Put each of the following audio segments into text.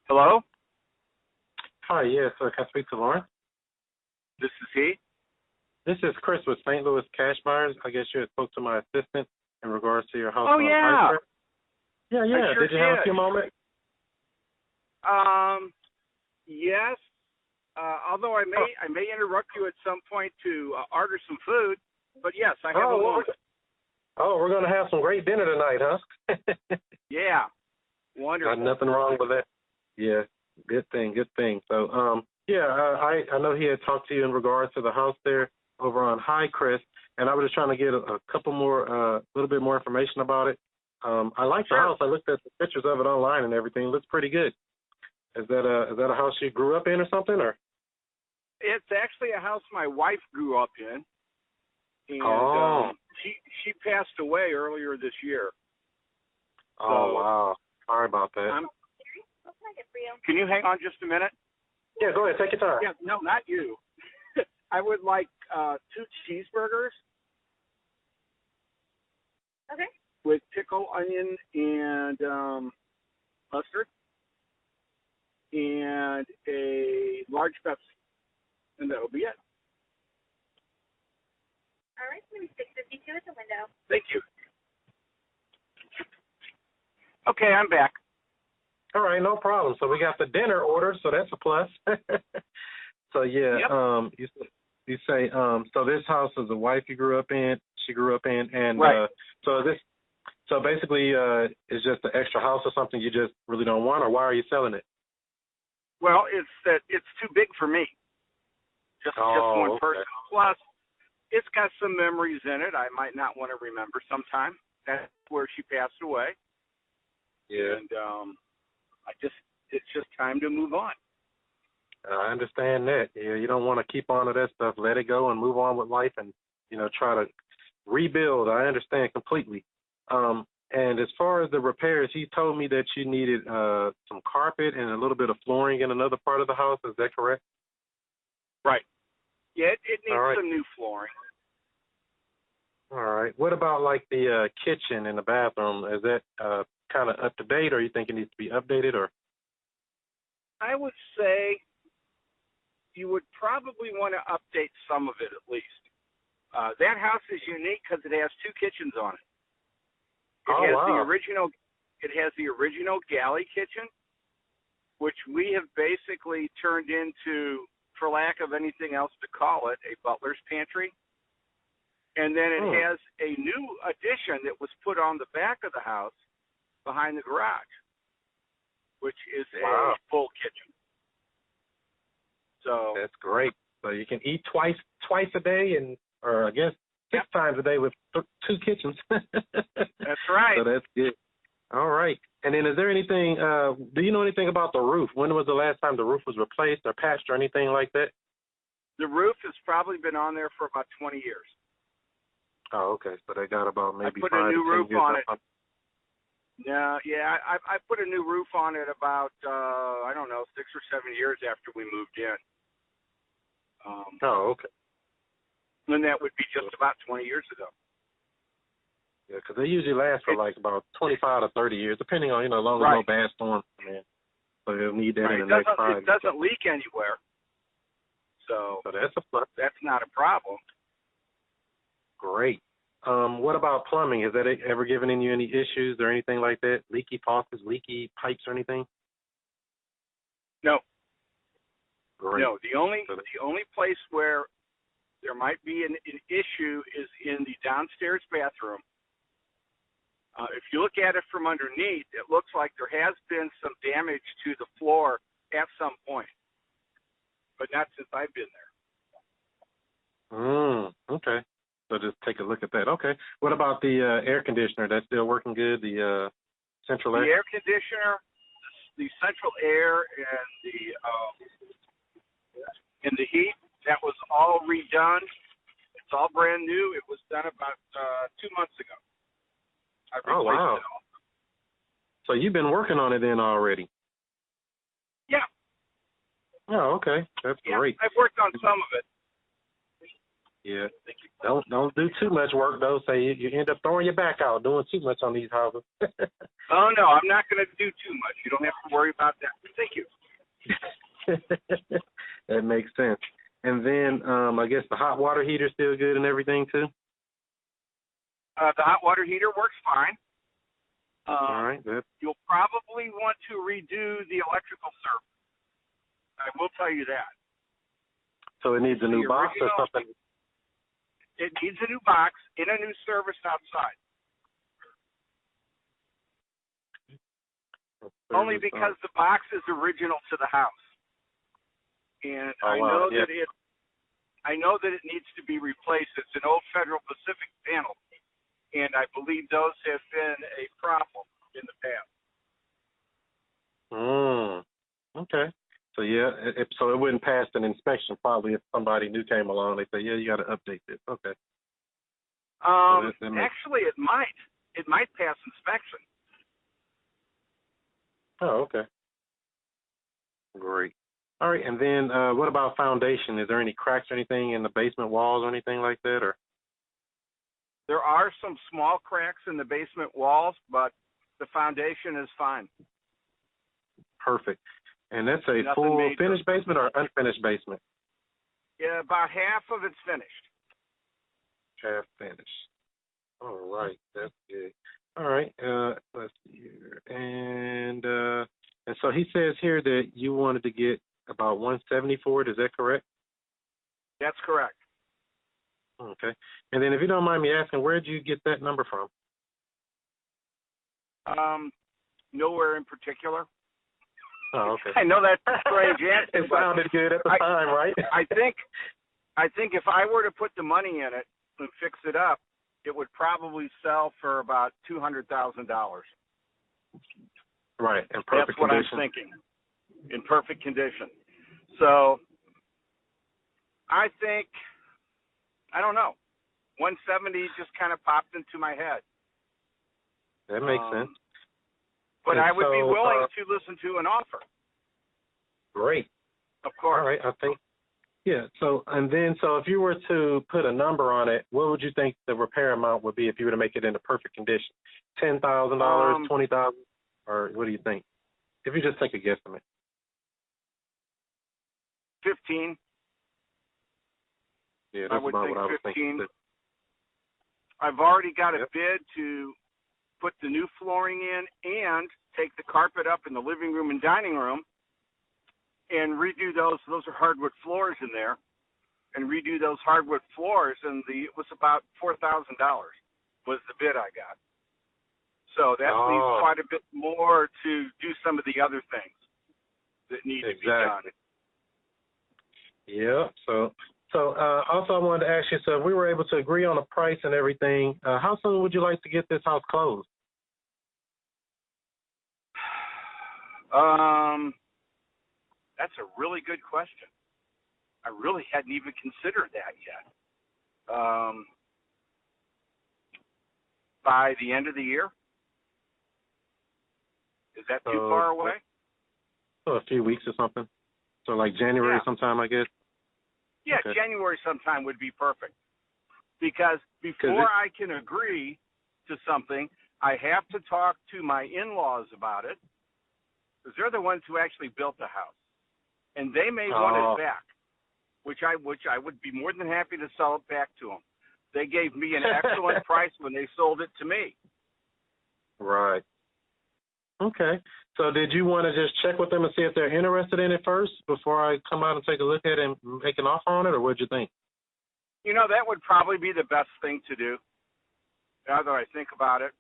Hello? Hi, yes, can I speak to Lauren? This is he? This is Chris with St. Louis Cash Buyers. I guess you had spoke to my assistant in regards to your house Oh, on yeah. High. Yeah. I sure Did you have a few did. moments? Yes. Although I may interrupt you at some point to order some food, but yes, I have a moment. We're going to have some great dinner tonight, huh? Yeah. Wonderful. Got nothing wrong with that. Yeah, good thing. So, I know he had talked to you in regards to the house there over on High Crest, and I was just trying to get a couple more, a little bit more information about it. I like the house. I looked at the pictures of it online and everything. It looks pretty good. Is that a house you grew up in or something, or? It's actually a house my wife grew up in, and she passed away earlier this year. Oh, wow. Sorry about that. Can you hang on just a minute? Yeah, go ahead. Take your time. Yeah, no, not you. I would like 2 cheeseburgers. Okay. With pickle, onion, and mustard, and a large Pepsi, and that'll be it. All right, maybe 652 at the window. Thank you. Okay, I'm back. All right, no problem. So we got the dinner order, so that's a plus. So yeah, Yep. You say so this house is a wife you grew up in, she grew up in, and right. So basically it's just an extra house or something you just really don't want, or why are you selling it? Well, it's that it's too big for me. Just one person. Plus, it's got some memories in it I might not want to remember sometime. That's where she passed away. Yeah. And it's just time to move on. I understand that. Yeah, you don't want to keep on to that stuff. Let it go and move on with life, and try to rebuild. I understand completely. And as far as the repairs, he told me that you needed some carpet and a little bit of flooring in another part of the house. Is that correct? Right. Yeah, it needs right. some new flooring. All right. What about like the kitchen and the bathroom? Is that kind of up to date, or you think it needs to be updated, or? I would say you would probably want to update some of it at least. That house is unique because it has 2 kitchens on it. It has the original galley kitchen, which we have basically turned into, for lack of anything else to call it, a butler's pantry. And then it has a new addition that was put on the back of the house behind the garage, which is a full kitchen. So that's great. So you can eat twice a day, or I guess 6 times a day with 2 kitchens. That's right. So that's good. All right. And then is there anything, do you know anything about the roof? When was the last time the roof was replaced or patched or anything like that? The roof has probably been on there for about 20 years. Oh, okay. So they got about maybe 5 to 10 years. I put a new roof on it. On. No, yeah, I put a new roof on it about, 6 or 7 years after we moved in. Okay. And that would be just about 20 years ago. Yeah, because they usually last for like about 25 to 30 years, depending on, as long as no bad storms come in. So they'll need that in the next 5 years. It doesn't leak anywhere. So that's a plus. That's not a problem. Great. What about plumbing? Has that ever given you any issues or anything like that? Leaky faucets, leaky pipes or anything? No. Great. No, the only place where there might be an issue is in the downstairs bathroom. If you look at it from underneath, it looks like there has been some damage to the floor at some point, but not since I've been there. Okay. So just take a look at that. Okay. What about the air conditioner? That's still working good? The central air? The air conditioner, the central air, and the heat, that was all redone. It's all brand new. It was done about 2 months ago. I replaced it all. So you've been working on it then already? Yeah. Oh, okay. That's great. I've worked on some of it. Yeah. Don't do too much work though. Say you end up throwing your back out doing too much on these houses. Oh no, I'm not going to do too much. You don't have to worry about that. Thank you. That makes sense. And then I guess the hot water heater's still good and everything too? The hot water heater works fine. All right, good. You'll probably want to redo the electrical service. I will tell you that. So it needs a new box or something? It needs a new box and a new service outside. Only because the box is original to the house. And I know that it needs to be replaced. It's an old Federal Pacific panel, and I believe those have been a problem in the past. Okay. So yeah, so it wouldn't pass an inspection probably if somebody new came along. They say, yeah, you got to update this. Okay. Actually, it might. It might pass inspection. Oh, okay. Great. All right, and then what about foundation? Is there any cracks or anything in the basement walls or anything like that? Or there are some small cracks in the basement walls, but the foundation is fine. Perfect. And that's a Nothing full major. finished basement or unfinished basement? Yeah, about half of it's finished. Half finished. All right, that's good. All right, let's see here. And so he says here that you wanted to get about 170 for it. Is that correct? That's correct. Okay. And then if you don't mind me asking, where did you get that number from? Nowhere in particular. Oh, okay. I know that's a strange answer. It sounded good at the time, right? I think if I were to put the money in it and fix it up, it would probably sell for about $200,000. Right, in perfect That's what condition. I'm thinking. In perfect condition. So I think, I don't know, 170 just kind of popped into my head. That makes sense. But And I would be so, willing to listen to an offer. Great. Of course. All right, I think, yeah. So if you were to put a number on it, what would you think the repair amount would be if you were to make it into perfect condition? $10,000, $20,000, or what do you think? If you just take a guesstimate. 15. Yeah, I that's would about think what I was 15. thinking. I've already got a Yep. bid to put the new flooring in and take the carpet up in the living room and dining room and redo those. Those are hardwood floors in there, and redo those hardwood floors. And it was about $4,000 was the bid I got. So that leaves quite a bit more to do some of the other things that need to be done. Yeah. So also I wanted to ask you, so if we were able to agree on a price and everything, how soon would you like to get this house closed? That's a really good question. I really hadn't even considered that yet. By the end of the year? Is that too far away? So a few weeks or something. So like January sometime, I guess. Yeah, Okay. January sometime would be perfect. Because before I can agree to something, I have to talk to my in-laws about it, because they're the ones who actually built the house. And they may want it back, which I would be more than happy to sell it back to them. They gave me an excellent price when they sold it to me. Right. Okay. So did you want to just check with them and see if they're interested in it first before I come out and take a look at it and make an offer on it, or what'd you think? You know, that would probably be the best thing to do, now that I think about it.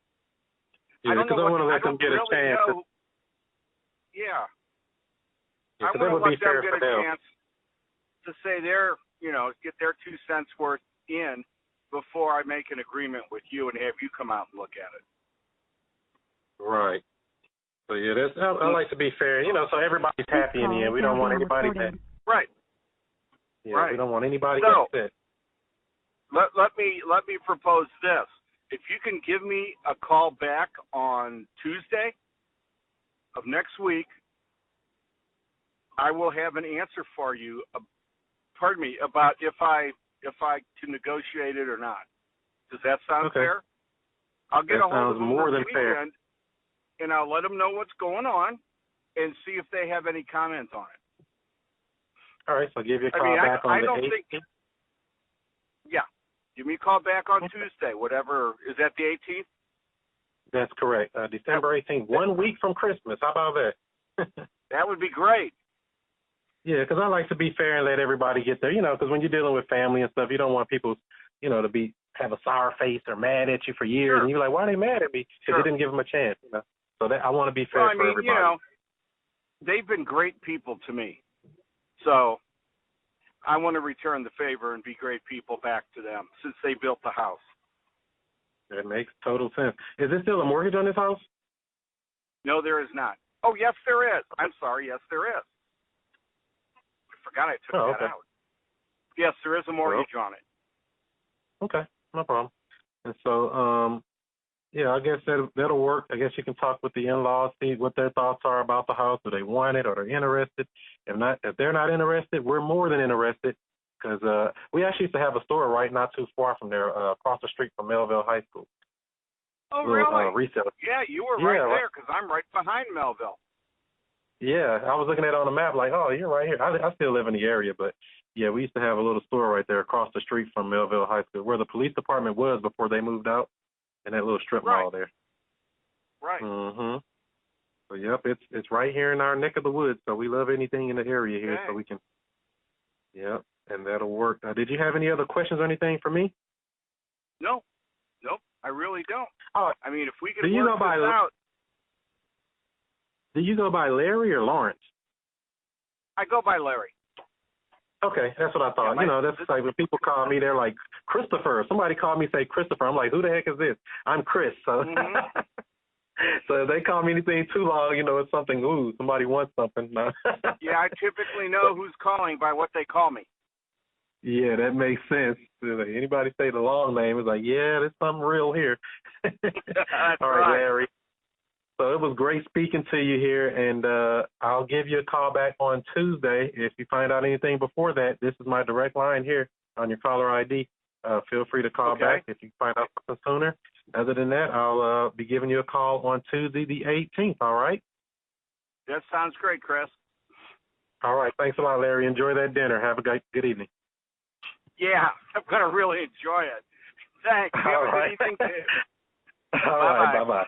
Yeah, because I want to let them get a chance. Yeah. Yeah, I want to let them get a them. chance to say get their 2 cents worth in before I make an agreement with you and have you come out and look at it. Right. So yeah, I like to be fair, so everybody's happy in the end. We don't want anybody to. Right. Yeah, right. We don't want anybody upset. Let me propose this. If you can give me a call back on Tuesday of next week, I will have an answer for you. About if I can negotiate it or not. Does that sound fair? I'll get a hold of them more this than fair. weekend, and I'll let them know what's going on, and see if they have any comments on it. All right, so I'll give you a I call mean, back on I the don't 18th. think. Yeah, give me a call back on Tuesday. Whatever is that the 18th? That's correct. December 18th, 1 week from Christmas. How about that? That would be great. Yeah, because I like to be fair and let everybody get there. Because when you're dealing with family and stuff, you don't want people, to have a sour face or mad at you for years, Sure. and you're like, why are they mad at me? Because Sure. they didn't give them a chance. So that I want to be fair Well, I for mean, everybody. they've been great people to me, so I want to return the favor and be great people back to them since they built the house. That makes total sense. Is there still a mortgage on this house? No, there is not. Oh, yes, there is. I'm sorry. Yes, there is. I forgot I took that out. Yes, there is a mortgage on it. Okay, no problem. And so, I guess that'll work. I guess you can talk with the in-laws, see what their thoughts are about the house. Do they want it or they're interested? If they're not interested, we're more than interested because we actually used to have a store right not too far from there, across the street from Melville High School. Oh, really? Resale. Yeah, you were right there because I'm right behind Melville. Yeah, I was looking at it on the map like, oh, you're right here. I still live in the area, but, yeah, we used to have a little store right there across the street from Melville High School where the police department was before they moved out in that little strip mall there. Right. Mm-hmm. So, yep, it's right here in our neck of the woods, so we love anything in the area here so we can, yep, and that'll work. Did you have any other questions or anything for me? No. Nope, I really don't. Oh, I mean, if we can work this out. Do you go by Larry or Lawrence? I go by Larry. Okay, that's what I thought. Yeah, that's like when people call me, they're like, Christopher. Somebody called me, say Christopher. I'm like, who the heck is this? I'm Chris. So, so if they call me anything too long, it's something, somebody wants something. No. Yeah, I typically know who's calling by what they call me. Yeah, that makes sense. Like, anybody say the long name, it's like, yeah, there's something real here. All right, Larry. So it was great speaking to you here, and I'll give you a call back on Tuesday. If you find out anything before that, this is my direct line here on your caller ID. Feel free to call back if you find out something sooner. Other than that, I'll be giving you a call on Tuesday the 18th, all right? That sounds great, Chris. All right. Thanks a lot, Larry. Enjoy that dinner. Have a good evening. Yeah, I'm going to really enjoy it. Thanks. You have a good evening, too. All right. Bye-bye.